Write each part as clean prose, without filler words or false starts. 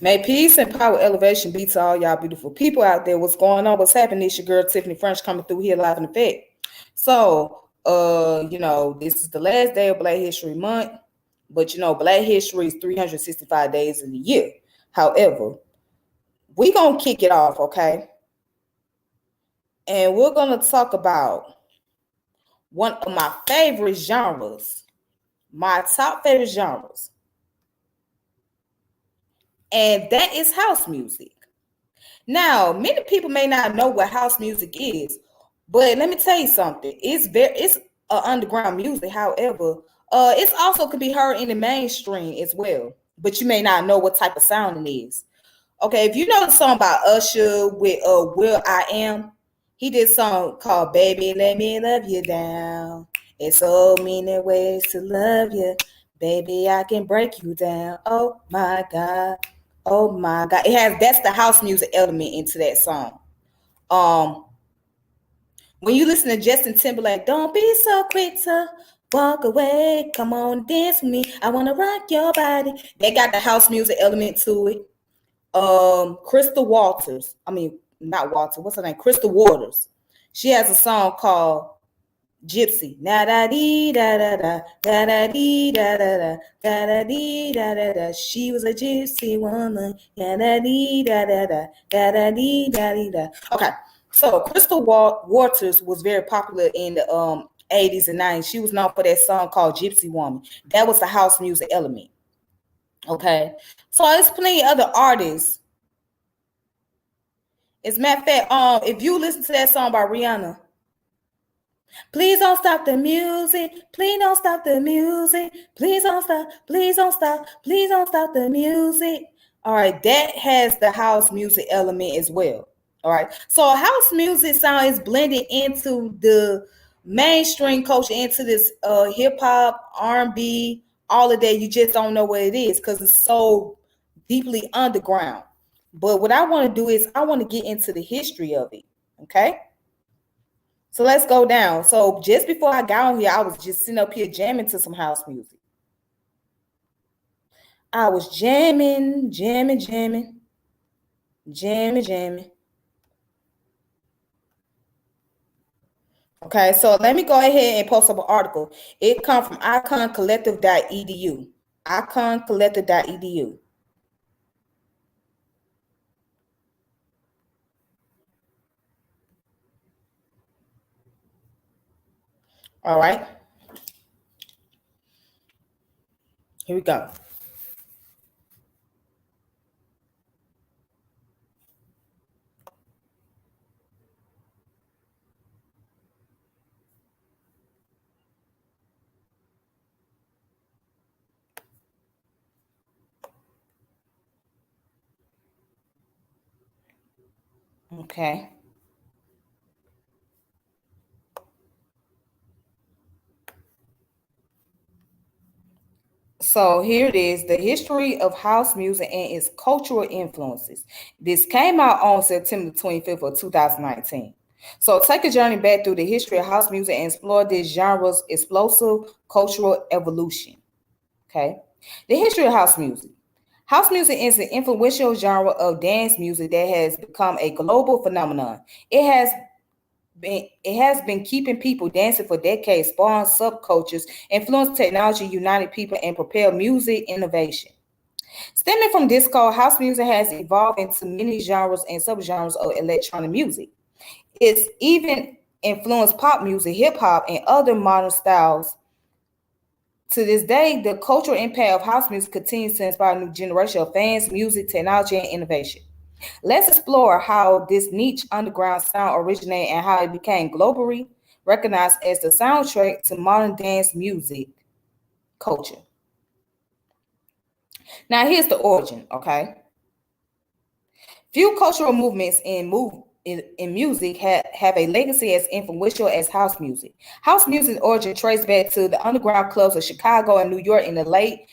May peace and power elevation be to all y'all beautiful people out there. What's going on? What's happening? It's your girl Tiffany French coming through here live in effect. So, this is the last day of Black History Month, but Black History is 365 days in a year. However, we gonna kick it off, okay? And we're gonna talk about one of my favorite genres, my top favorite genres, and that is house music. Now, many people may not know what house music is, but let me tell you something. It's underground music. However, it's also could be heard in the mainstream as well. But you may not know what type of sound it is. Okay, if you know the song by Usher with Will I Am, he did a song called "Baby Let Me Love You Down." It's so many ways to love you, baby. I can break you down. Oh my God. Oh my God. That's the house music element into that song. Um, when you listen to Justin Timberlake, don't be so quick to walk away. Come on, dance with me. I wanna rock your body. They got the house music element to it. Crystal Waters. I mean, not Walter. What's her name? Crystal Waters. She has a song called Gypsy. Na da dee da da da da da dee da da da da da dee da da da. She was a gypsy woman. Da da dee da da da da da dee da dee da. Okay, so Crystal Waters was very popular in the 80s and 90s. She was known for that song called Gypsy Woman. That was the house music element. Okay, so there's plenty of other artists. As a matter of fact, if you listen to that song by Rihanna, please don't stop the music. Please don't stop the music. Please don't stop. Please don't stop. Please don't stop the music. All right, that has the house music element as well. All right, so house music sound is blended into the mainstream culture, into this hip hop, R&B, all of that. You just don't know what it is because it's so deeply underground. But what I want to do is I want to get into the history of it. Okay. So let's go down. So just before I got on here, I was just sitting up here jamming to some house music. I was jamming, jamming, jamming, jamming, jamming. Okay, so let me go ahead and post up an article. It comes from iconcollective.edu. Iconcollective.edu. All right. Here we go. Okay. So here it is, the history of house music and its cultural influences. This came out on September 25th of 2019. So take a journey back through the history of house music and explore this genre's explosive cultural evolution. Okay. The history of house music. House music is an influential genre of dance music that has become a global phenomenon. It has been keeping people dancing for decades, spawned subcultures, influenced technology, united people, and propelled music innovation. Stemming from disco, house music has evolved into many genres and subgenres of electronic music. It's even influenced pop music, hip hop, and other modern styles. To this day, the cultural impact of house music continues to inspire a new generation of fans, music, technology, and innovation. Let's explore how this niche underground sound originated and how it became globally recognized as the soundtrack to modern dance music culture. Now, here's the origin, okay? Few cultural movements in music have a legacy as influential as house music. House music origin traced back to the underground clubs of Chicago and New York in the late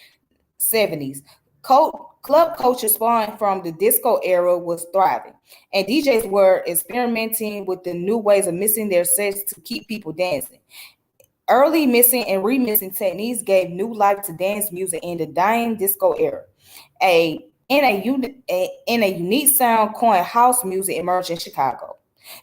70s. Club culture spawned from the disco era was thriving, and DJs were experimenting with the new ways of mixing their sets to keep people dancing. Early mixing and remixing techniques gave new life to dance music in the dying disco era. A In a unique sound coined house music emerged in Chicago.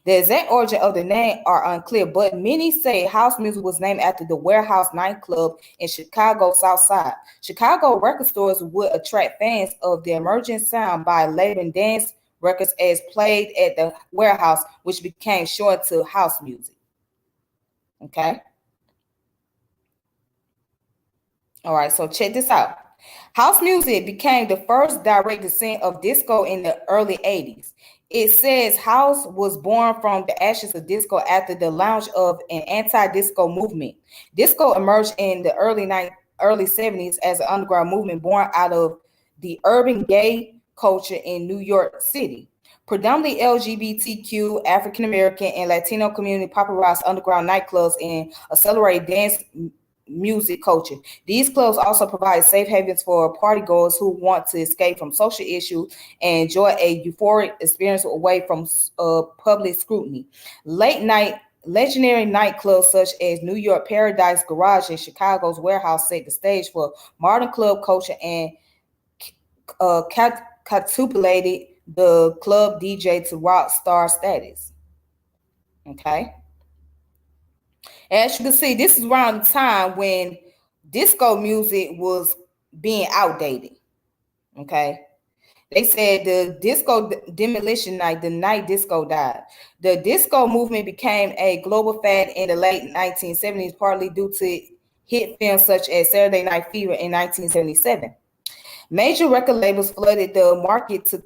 The exact origin of the name are unclear, but many say house music was named after the Warehouse nightclub in Chicago's South Side. Chicago record stores would attract fans of the emerging sound by labeling dance records as played at the Warehouse, which became short to house music. Okay. All right, so check this out. House music became the first direct descent of disco in the early 80s. It says house was born from the ashes of disco after the launch of an anti-disco movement. Disco emerged in the early 70s as an underground movement born out of the urban gay culture in New York City. Predominantly LGBTQ, African American, and Latino community popularized underground nightclubs and accelerated dance music culture. These clubs also provide safe havens for partygoers who want to escape from social issues and enjoy a euphoric experience away from public scrutiny. Late night legendary nightclubs such as New York Paradise Garage and Chicago's Warehouse set the stage for modern club culture and catapulted the club DJ to rock star status. Okay. As you can see, this is around the time when disco music was being outdated. Okay. They said the disco demolition night, the night disco died. The disco movement became a global fad in the late 1970s, partly due to hit films such as Saturday Night Fever in 1977. Major record labels flooded the market to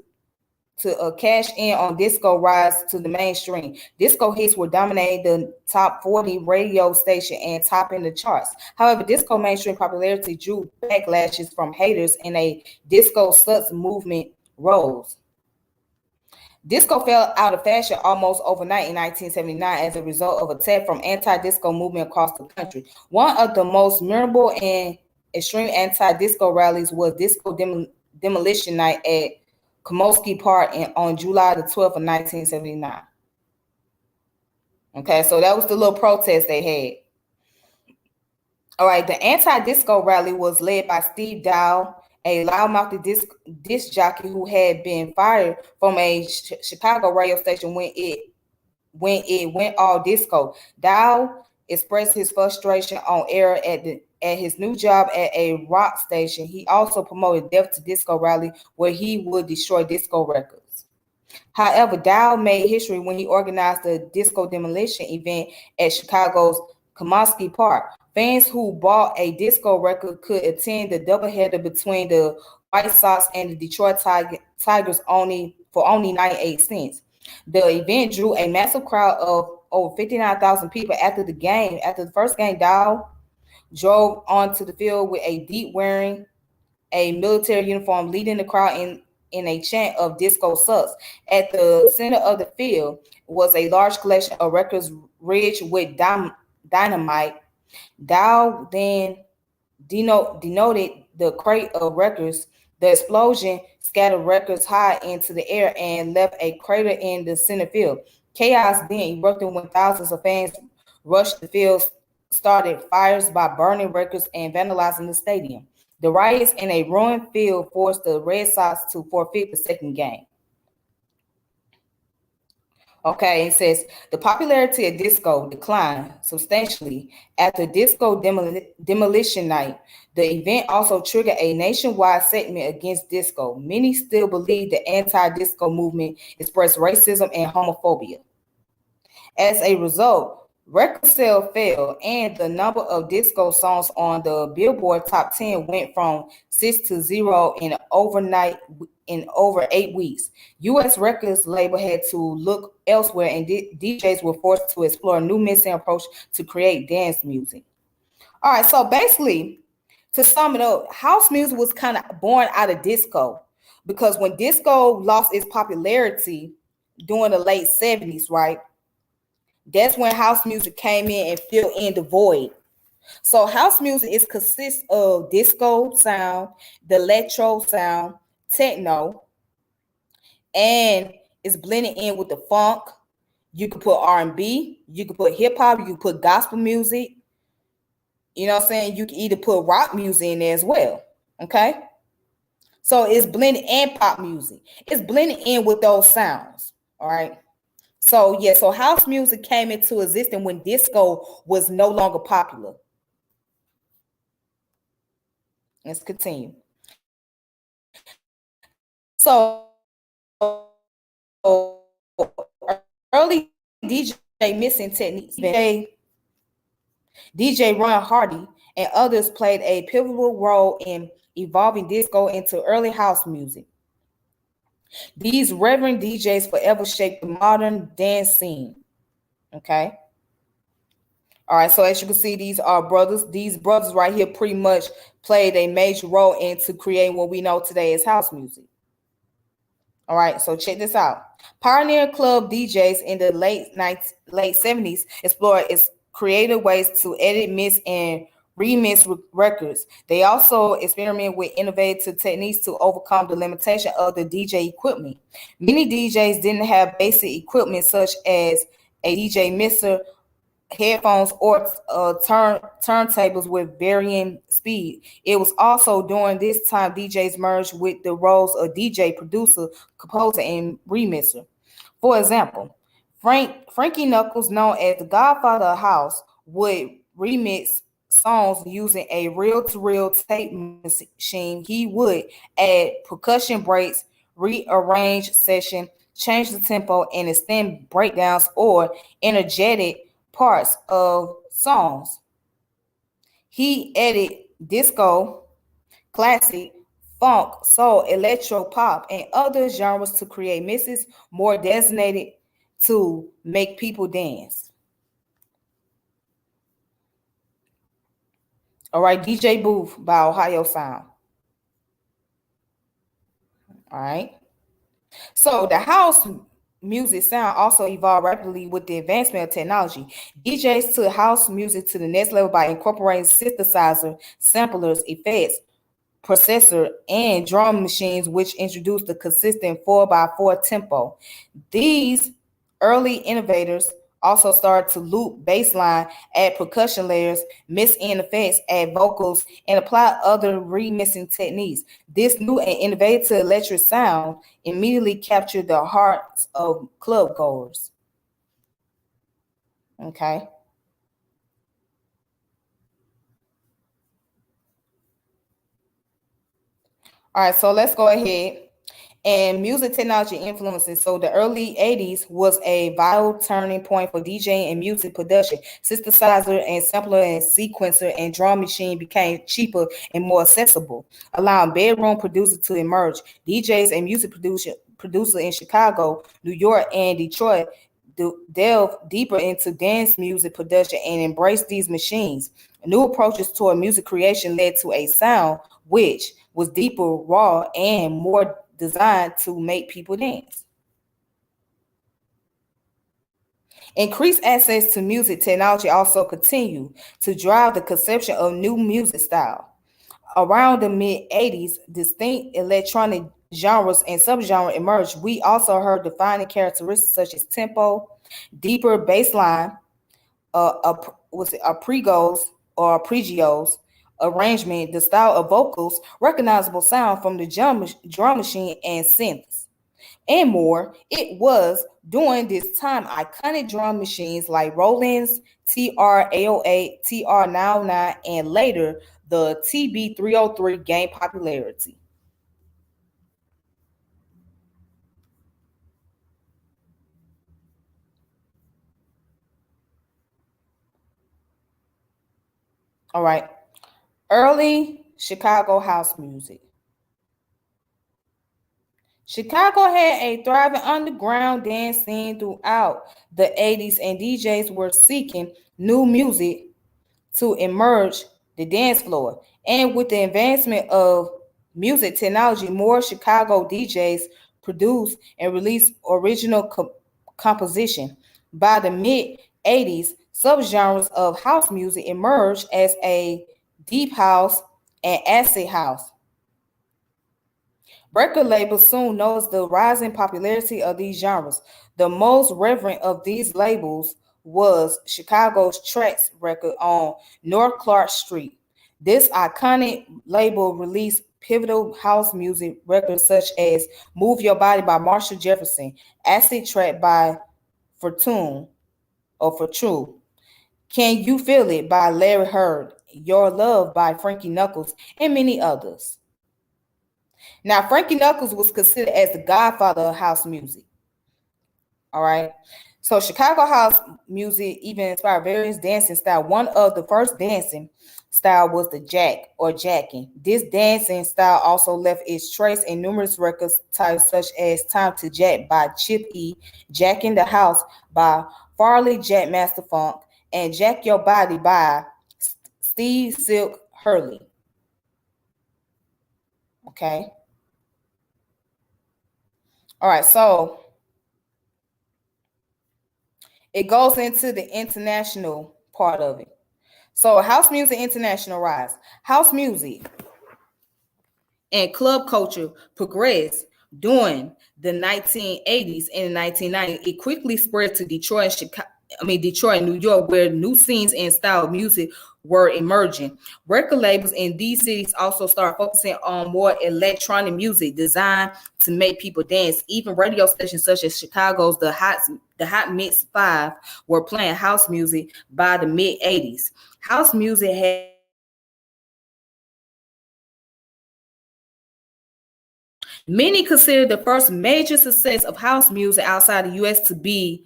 cash in on disco rise to the mainstream. Disco hits were dominating the top 40 radio station and topping the charts. However, disco mainstream popularity drew backlashes from haters and a disco sluts movement rose. Disco fell out of fashion almost overnight in 1979 as a result of attack from anti-disco movement across the country. One of the most memorable and extreme anti-disco rallies was Disco Demolition Night at Comoski Park on July the 12th of 1979. Okay, so that was the little protest they had. All right, the anti-disco rally was led by Steve Dow, a loudmouthed disc jockey who had been fired from a Chicago radio station when it went all disco. Dow expressed his frustration on air at his new job at a rock station. He also promoted Death to Disco rally where he would destroy disco records. However, Dow made history when he organized the disco demolition event at Chicago's Comoski Park. Fans who bought a disco record could attend the doubleheader between the White Sox and the Detroit Tigers for only 98 cents. The event drew a massive crowd of over 59,000 people after the game. After the first game, Dow drove onto the field with a deep wearing a military uniform, leading the crowd in a chant of disco sucks. At the center of the field was a large collection of records ridged with dynamite. Dow then denoted the crate of records. The explosion scattered records high into the air and left a crater in the center field. Chaos then erupted when thousands of fans rushed the field, started fires by burning records and vandalizing the stadium. The riots in a ruined field forced the Red Sox to forfeit the second game. Okay, it says the popularity of disco declined substantially after Disco Demolition Night. The event also triggered a nationwide segment against disco. Many still believe the anti-disco movement expressed racism and homophobia. As a result, record sales fell, and the number of disco songs on the Billboard Top 10 went from 6 to 0 in over 8 weeks. U.S. records label had to look elsewhere, and DJs were forced to explore a new mixing approach to create dance music. All right, so basically, to sum it up, house music was kind of born out of disco because when disco lost its popularity during the late 70s, right? That's when house music came in and filled in the void. So house music consists of disco sound, the electro sound, techno, and it's blended in with the funk. You could put R&B, you could put hip hop, you could put gospel music. You know what I'm saying? You can either put rock music in there as well. Okay. So it's blended and pop music. It's blended in with those sounds. All right. So yeah, so house music came into existence when disco was no longer popular. Let's continue. So early DJ mixing techniques, DJ Ron Hardy and others played a pivotal role in evolving disco into early house music. These reverend DJs forever shaped the modern dance scene. Okay. All right. So as you can see, these are brothers. These brothers right here pretty much played a major role into creating what we know today as house music. All right, so check this out. Pioneer Club DJs in the late 70s explored its creative ways to edit, mix, and remix records. They also experiment with innovative techniques to overcome the limitation of the DJ equipment. Many DJs didn't have basic equipment such as a DJ mixer, headphones, or turntables with varying speed. It was also during this time DJs merged with the roles of DJ, producer, composer, and remixer. For example, Frankie Knuckles, known as the Godfather of House, would remix songs using a reel-to-reel tape machine. He would add percussion breaks, rearrange session, change the tempo, and extend breakdowns or energetic parts of songs. He added disco, classic, funk, soul, electro, pop, and other genres to create mixes more designated to make people dance. All right, DJ Booth by Ohio Sound. All right. So the house music sound also evolved rapidly with the advancement of technology. DJs took house music to the next level by incorporating synthesizer, samplers, effects, processor, and drum machines, which introduced the consistent 4x4 tempo. These early innovators also started to loop bass line, add percussion layers, mix in effects, add vocals, and apply other remixing techniques. This new and innovative electric sound immediately captured the hearts of club goers. Okay. All right, so let's go ahead. And music technology influences. So the early 80s was a vital turning point for DJing and music production. Synthesizer and sampler and sequencer and drum machine became cheaper and more accessible, allowing bedroom producers to emerge. DJs and music producer in Chicago, New York, and Detroit delve deeper into dance music production and embrace these machines. New approaches toward music creation led to a sound which was deeper, raw, and more designed to make people dance. Increased access to music technology also continued to drive the conception of new music style. Around the mid 80s, distinct electronic genres and subgenres emerged. We also heard defining characteristics such as tempo, deeper bass line, was it pregos or pregios, arrangement, the style of vocals, recognizable sound from the drum machine and synths, and more. It was during this time iconic drum machines like Roland's TR-808, TR-909, and later the TB-303 gained popularity. All right. Early Chicago house music. Chicago had a thriving underground dance scene throughout the 80s, and DJs were seeking new music to emerge the dance floor. And with the advancement of music technology, more Chicago DJs produced and released original composition. By the mid 80s, subgenres of house music emerged as a deep house and acid house. Record labels soon noticed the rising popularity of these genres. The most reverent of these labels was Chicago's Trax record on North Clark Street. This iconic label released pivotal house music records such as Move Your Body by Marshall Jefferson, Acid Track by Fortune or Fortune, Can You Feel It by Larry Heard, Your Love by Frankie Knuckles, and many others. Now, Frankie Knuckles was considered as the godfather of house music. All right. So Chicago house music even inspired various dancing style. One of the first dancing style was the jack or jacking. This dancing style also left its trace in numerous records titles such as Time to Jack by Chip E, Jack in the House by Farley Jack Master Funk, and Jack Your Body by Steve Silk Hurley. Okay. All right, so it goes into the international part of it. So house music international rise. House music and club culture progressed during the 1980s and the 1990s. It quickly spread to Detroit and Chicago. Detroit and New York, where new scenes and style of music were emerging. Record labels in these cities also started focusing on more electronic music designed to make people dance. Even radio stations such as Chicago's The Hot Mix 5 were playing house music by the mid 80s. House music had many consider the first major success of house music outside the U.S. to be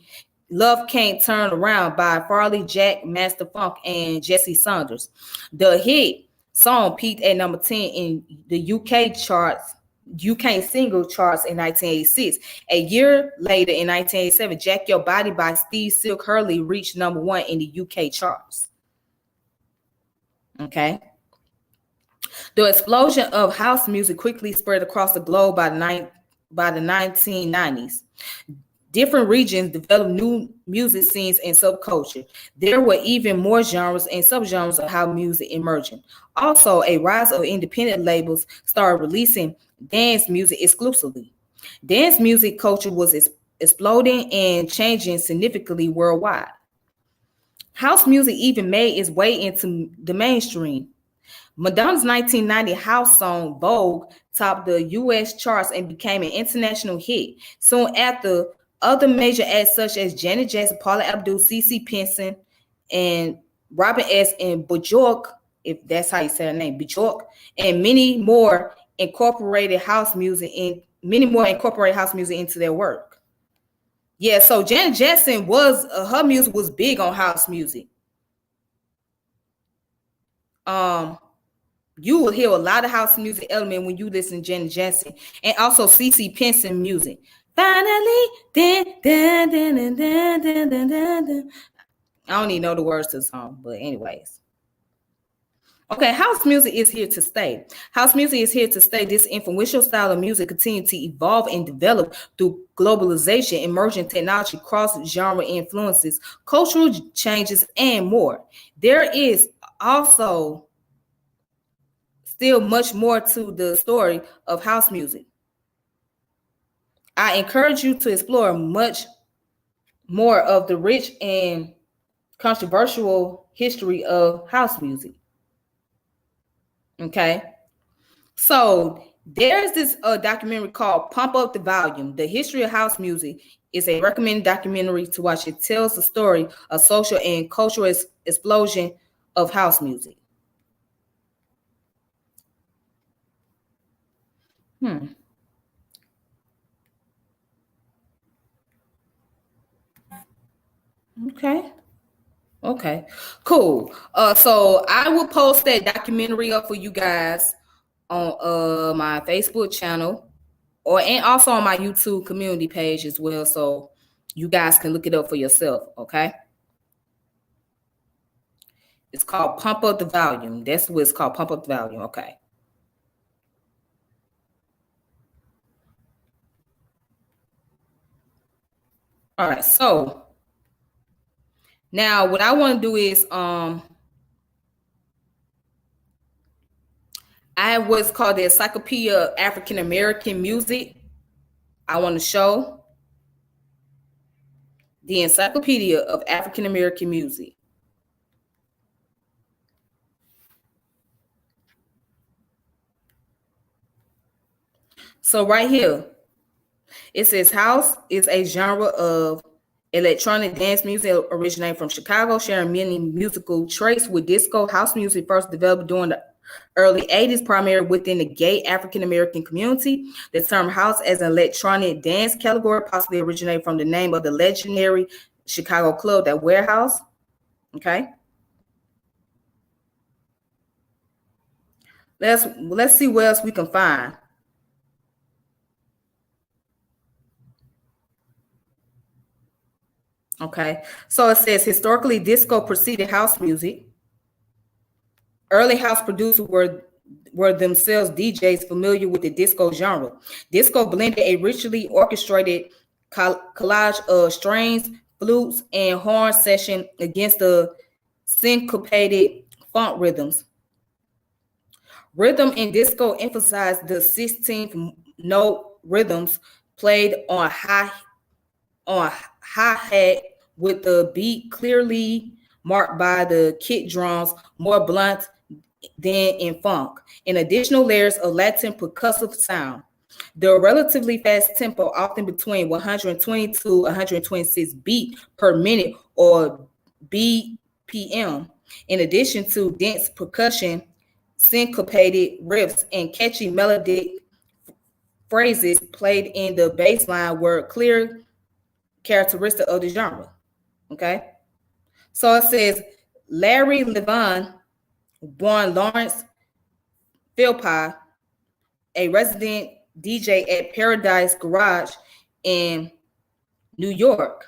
Love Can't Turn Around by Farley Jack Master Funk and Jesse Saunders. The hit song peaked at number 10 in the UK single charts in 1986. A year later, in 1987, Jack Your Body by Steve Silk Hurley reached number 1 in the UK charts. Okay. The explosion of house music quickly spread across the globe by the 1990s. Different regions developed new music scenes and subculture. There were even more genres and subgenres of house music emerging. Also, a rise of independent labels started releasing dance music exclusively. Dance music culture was exploding and changing significantly worldwide. House music even made its way into the mainstream. Madonna's 1990 house song Vogue topped the U.S. charts and became an international hit. Soon after, other major acts such as Janet Jackson, Paula Abdul, CeCe Pearson, and Robin S. and Bjork, if that's how you say her name, Bjork, and many more incorporated house music into their work. Yeah, so Janet Jackson was her music was big on house music. You will hear a lot of house music element when you listen to Janet Jackson, and also CeCe Pearson music. Finally, I don't even know the words to the song, but anyways. Okay, house music is here to stay. House music is here to stay. This influential style of music continues to evolve and develop through globalization, emerging technology, cross-genre influences, cultural changes, and more. There is also still much more to the story of house music. I encourage you to explore much more of the rich and controversial history of house music. Okay. So there's this documentary called Pump Up the Volume. The History of House Music is a recommended documentary to watch. It tells the story of social and cultural explosion of house music. Okay, cool. So I will post that documentary up for you guys on my Facebook channel and also on my YouTube community page as well, so you guys can look it up for yourself. Okay, it's called Pump Up the Volume. That's what it's called, Pump Up the Volume. Okay. All right, so now what I want to do is I have what's called the Encyclopedia of African American Music. I want to show the Encyclopedia of African American Music. So right here, it says house is a genre of electronic dance music originating from Chicago, sharing many musical traits with disco. House music first developed during the early 80s, primarily within the gay African American community. The term house as an electronic dance category possibly originated from the name of the legendary Chicago club, that warehouse. Okay. Let's see what else we can find. Okay. So it says historically disco preceded house music. Early house producers were themselves DJs familiar with the disco genre. Disco blended a richly orchestrated collage of strings, flutes, and horn session against the syncopated funk rhythms. Rhythm in disco emphasized the 16th note rhythms played on hi-hat with the beat clearly marked by the kick drums, more blunt than in funk, and additional layers of Latin percussive sound. The relatively fast tempo, often between 120 to 126 beat per minute or BPM, in addition to dense percussion, syncopated riffs, and catchy melodic phrases played in the bass line were clear characteristic of the genre. Okay. So it says Larry Levin, born Lawrence Philpott, a resident DJ at Paradise Garage in New York,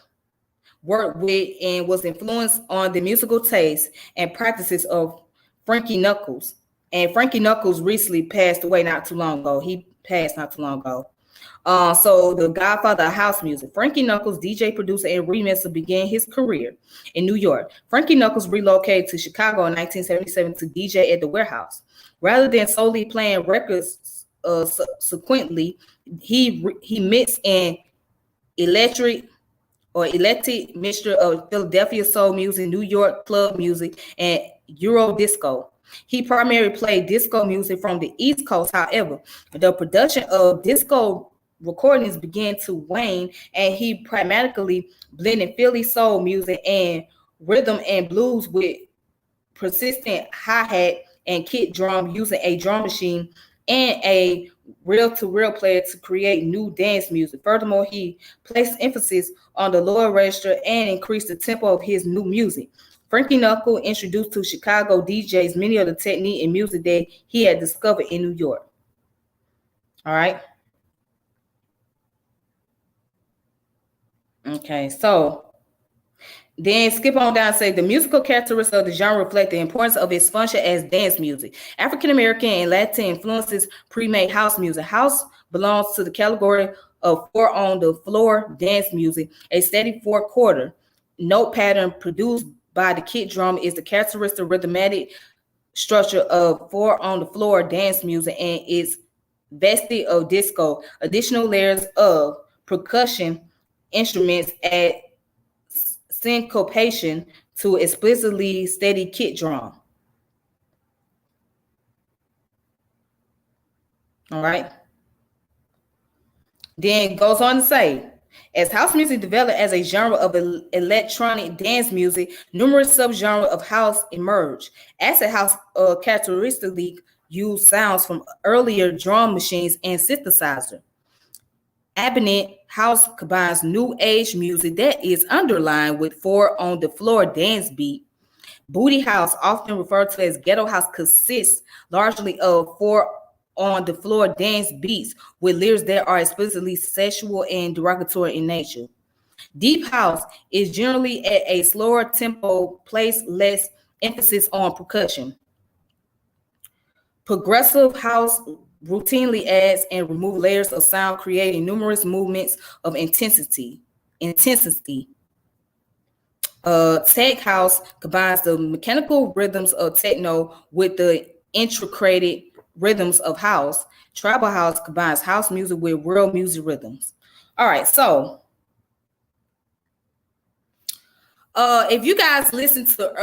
worked with and was influenced on the musical tastes and practices of Frankie Knuckles. And Frankie Knuckles recently passed away not too long ago. He passed not too long ago. So the godfather of house music, Frankie Knuckles, DJ, producer, and remixer, began his career in New York. Frankie Knuckles relocated to Chicago in 1977 to DJ at the Warehouse. Rather than solely playing records subsequently, he mixed an eclectic mixture of Philadelphia soul music, New York club music, and Euro disco. He primarily played disco music from the East Coast. However, the production of disco recordings began to wane, and he primarily blended Philly soul music and rhythm and blues with persistent hi-hat and kick drum, using a drum machine and a reel-to-reel player to create new dance music. Furthermore, he placed emphasis on the lower register and increased the tempo of his new music. Frankie Knuckles introduced to Chicago DJs many of the technique and music that he had discovered in New York. All right. Okay, so then skip on down and say the musical characteristics of the genre reflect the importance of its function as dance music. African American and Latin influences pre-made house music. House belongs to the category of four on the floor dance music. A steady four-quarter note pattern produced by the kick drum is the characteristic rhythmic structure of four on the floor dance music and is vested of disco. Additional layers of percussion instruments add syncopation to explicitly steady kick drum. All right. Then goes on to say, as house music developed as a genre of electronic dance music, numerous subgenres of house emerged. Acid house characteristically used sounds from earlier drum machines and synthesizer. Ambient house combines new age music that is underlined with four on the floor dance beat. Booty house, often referred to as ghetto house, consists largely of four on the floor dance beats with lyrics that are explicitly sexual and derogatory in nature. Deep house is generally at a slower tempo, place less emphasis on percussion. Progressive house routinely adds and removes layers of sound, creating numerous movements of intensity. Tech house combines the mechanical rhythms of techno with the intricate rhythms of house. Tribal house combines house music with real music rhythms. All right, so if you guys listen to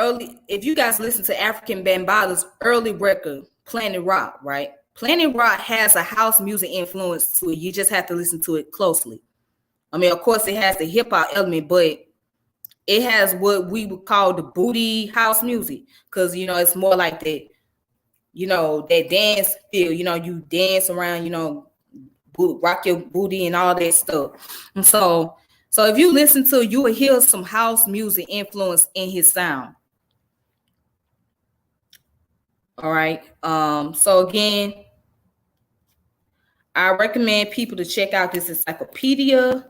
African Bambaata's early record, Planet Rock, right? Planet Rock has a house music influence to it. You just have to listen to it closely. I mean, of course, it has the hip hop element, but it has what we would call the booty house music, because it's more like that. That dance feel. You dance around. Rock your booty and all that stuff. And so if you listen to, you will hear some house music influence in his sound. All right. So again, I recommend people to check out this encyclopedia.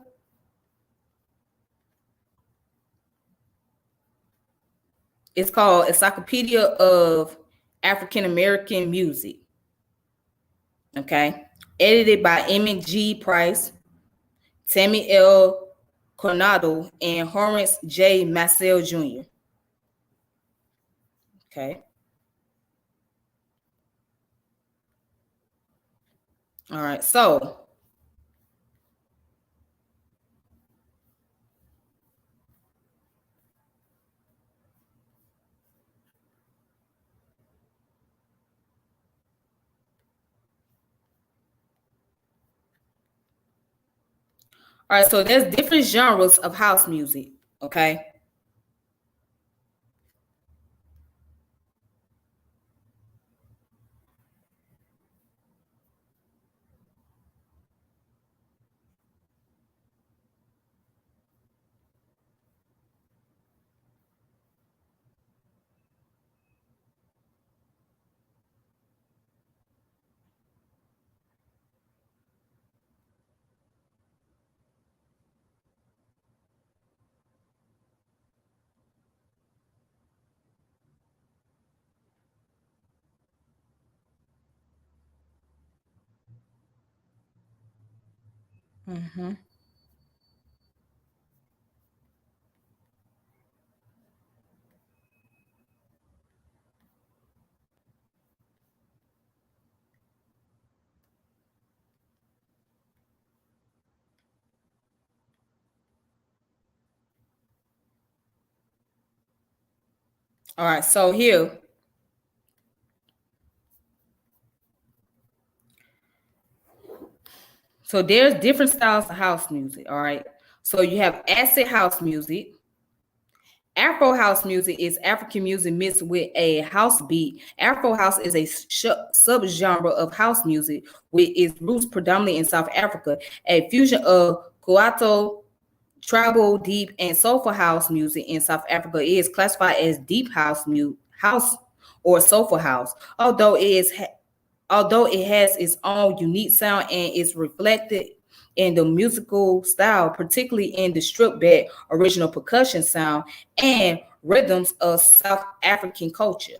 It's called Encyclopedia of African American Music. Okay. Edited by Emmett G. Price, Tammy L. Coronado, and Horace J. Massell Jr. Okay. All right. So so there's different genres of house music, okay? Mm-hmm. All right, so here. So there's different styles of house music, all right? So you have acid house music. Afro house music is African music mixed with a house beat. Afro house is a subgenre of house music with its roots predominantly in South Africa, a fusion of Kwaito, tribal, deep, and soulful house music in South Africa. It is classified as deep house or soulful house, although it has its own unique sound and is reflected in the musical style, particularly in the strip back original percussion sound and rhythms of South African culture.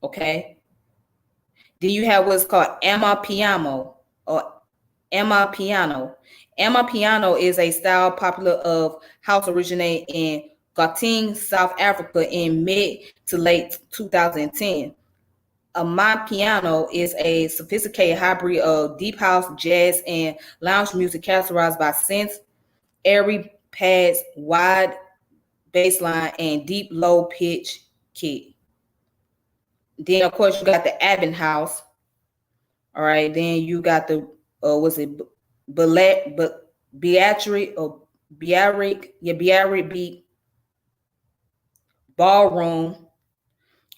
Okay. Then you have what's called Amapiano or Amapiano. Amapiano is a style popular of house originating in Gauteng, South Africa in mid to late 2010. Amapiano is a sophisticated hybrid of deep house, jazz, and lounge music characterized by synths, airy pads, wide bass line, and deep low pitch kick. Then of course you got the Abin house. All right. Then you got the was it Beatric or Biarrick? Yeah, Biarrick beat ballroom.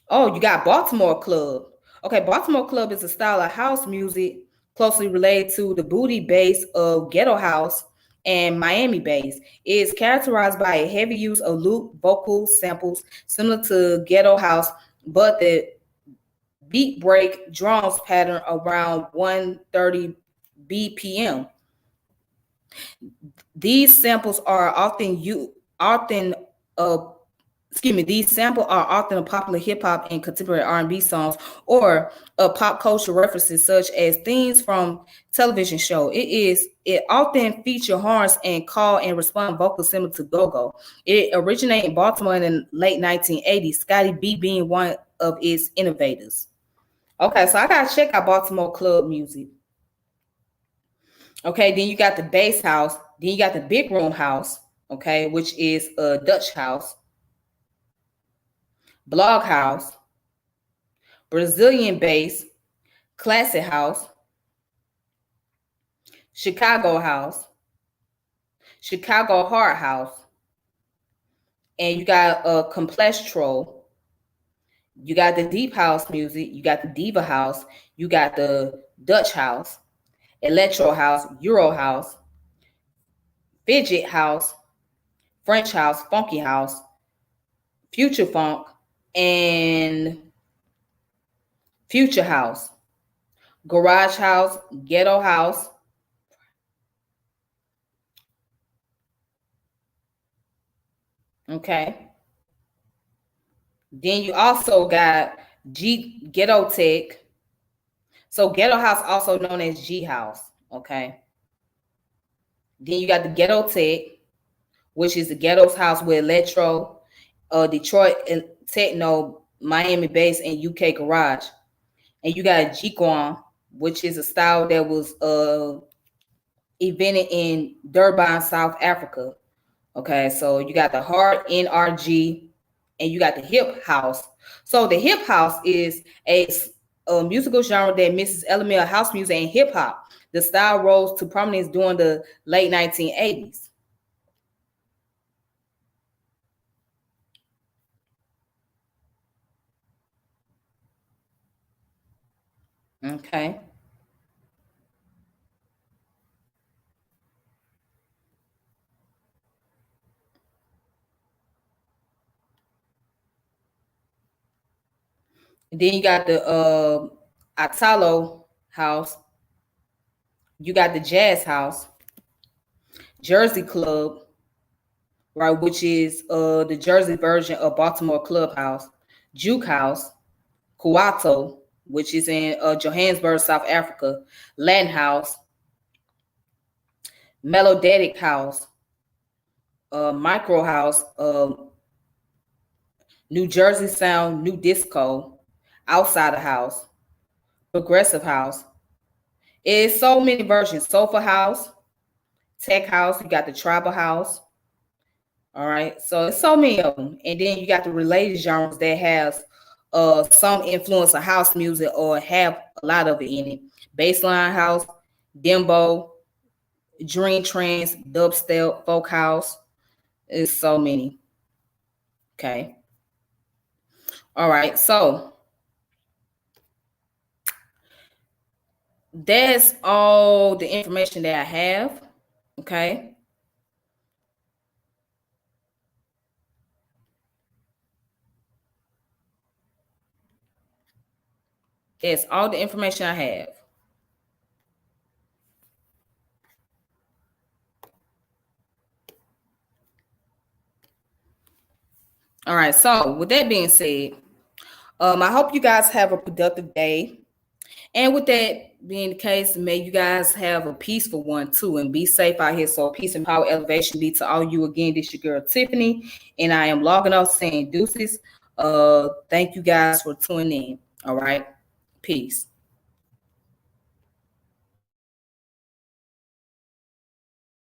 Oh, you got Baltimore Club. Okay, Baltimore Club is a style of house music closely related to the booty bass of ghetto house and Miami bass. It is characterized by a heavy use of loop vocal samples similar to ghetto house, but the beat break drums pattern around 130 BPM. These samples are uh, these samples are often a popular hip hop and contemporary R&B songs or pop culture references such as themes from television show. It often feature horns and call and respond vocals similar to go-go. It originated in Baltimore in the late 1980s, Scotty B being one of its innovators. Okay, so I gotta check out Baltimore club music. Okay, then you got the bass house, then you got the big room house, okay, which is a Dutch house, blog house, Brazilian bass, Classic House, Chicago House, Chicago Hard House, and you got a Complextro. You got the Deep House music. You got the Diva House. You got the Dutch House, Electro House, Euro House, Fidget House, French House, Funky House, Future Funk, and Future House, Garage House, Ghetto House. Okay. Then you also got Ghetto Tech. So Ghetto House, also known as G House. Okay. Then you got the Ghetto Tech, which is the Ghetto's house with electro, Detroit techno, Miami bass, and UK garage. And you got Jiguan, which is a style that was invented in Durban, South Africa. Okay, so you got the hard NRG, and you got the hip house. So the hip house is a musical genre that mixes elements of house music and hip hop. The style rose to prominence during the late 1980s. Okay. Then you got the Italo house. You got the Jazz House, Jersey Club, right, which is the Jersey version of Baltimore Clubhouse, Juke House, Kuwato, which is in Johannesburg, South Africa, Latin House, Melodic House, Micro House, New Jersey Sound, New Disco, Outside the House, Progressive House. It's so many versions. Sofa House, Tech House, you got the Tribal House. All right. So it's so many of them. And then you got the related genres that has some influence of house music or have a lot of it in it. Baseline house, dembo, dream trance, dubstep, folk house. It's so many. Okay. All right. So that's all the information that I have. Okay. That's all the information I have. All right. So with that being said, I hope you guys have a productive day. And with that being the case, may you guys have a peaceful one too and be safe out here. So peace and power elevation be to all you again. This your girl Tiffany. And I am logging off saying deuces. Thank you guys for tuning in. All right. Peace.